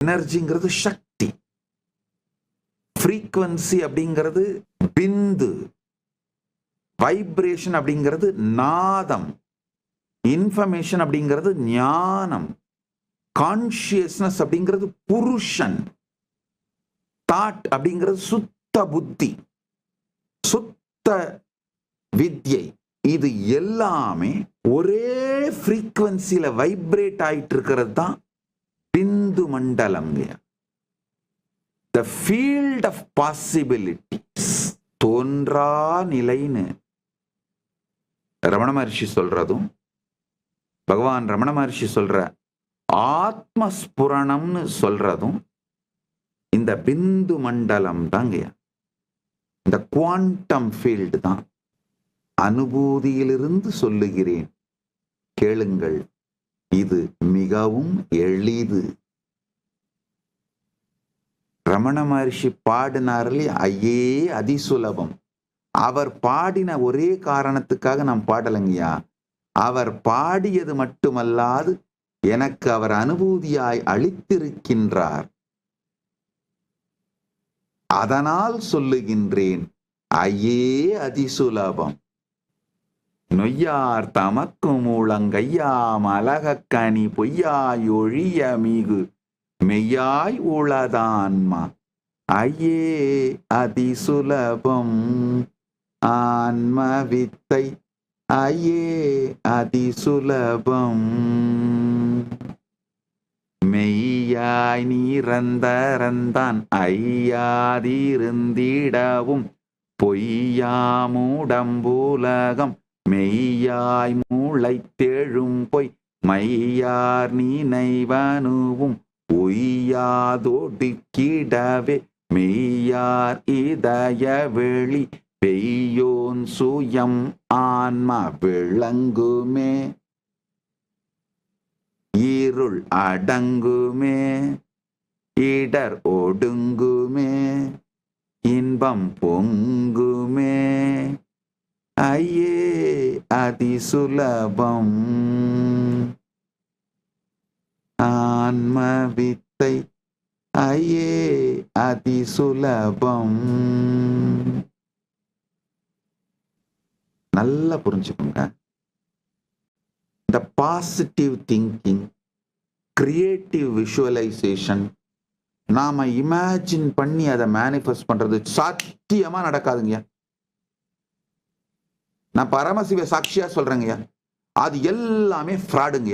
எனர்ஜிங்கிறது சக்தி, frequency அப்படிங்கிறது பிந்து, vibration அப்படிங்கிறது நாதம், இன்ஃபர்மேஷன் அப்படிங்கிறது ஞானம், கான்சியஸ்னஸ் அப்படிங்கிறது புருஷன், தாட் அப்படிங்கிறது சுத்த புத்தி, சுத்த வித்யை. இது எல்லாமே ஒரே ஃப்ரீக்வன்சியில வைப்ரேட் ஆயிட்டு இருக்கிறது தான் பிந்து மண்டலம். The field of possibilities, தோன்றா நிலைன்னு ரமண மகர்ஷி சொல்றதும், பகவான் ரமண மகர்ஷி சொல்ற ஆத்மஸ்புரணம்னு சொல்றதும் இந்த பிந்து மண்டலம் தாங்க. இந்த குவாண்டம் ஃபீல்டு தான். அனுபூதியிலிருந்து சொல்லுகிறேன், கேளுங்கள், இது மிகவும் எளிது. ரமண மகர்ஷி பாடினார்லே ஐயே அதிசுலபம். அவர் பாடின ஒரே காரணத்துக்காக நாம் பாடலங்கய்யா. அவர் பாடியது மட்டுமல்லாது எனக்கு அவர் அனுபூதியாய் அளித்திருக்கின்றார். அதனால் சொல்லுகின்றேன், ஐயே அதிசுலபம். நொய்யார் தமக்கும் மூலங்கையாம் அலகக்கனி பொய்யாய் ஒழிய மிகு மெய்யாய் உளதான்மா. ஐயே அதிசுலபம் ஆன்ம வித்தை, ஐயே அதிசுலபம். மெய்யாய் நீரந்தரந்தான் ஐயாதிருந்திடவும் பொய்யாமுடம்புலகம் மெய்யாய் மூளைத்தெழும் பொய் மையார் நினைவனுவும் உய்யாதொடுக்கிடவே மெய்யார் இதய வெளி பெய்யோன் சுயம் ஆன்மா விளங்குமே. இருள் அடங்குமே, இடர் ஒடுங்குமே, இன்பம் பொங்குமே. ஐயே அதிசுலபம் ஆன்ம வித்தை, ஐயே அதிசுலபம். நல்லா புரிஞ்சுக்கோங்க. இந்த பாசிட்டிவ் திங்கிங், கிரியேட்டிவ் விஷுவலைசேஷன், நாம இமேஜின் பண்ணி அதை மேனிஃபெஸ்ட் பண்றது சாத்தியமா நடக்காதுங்க. நான் பரமசிவ சாட்சியா சொல்றேங்க, அது எல்லாமே ஃப்ராடுங்க.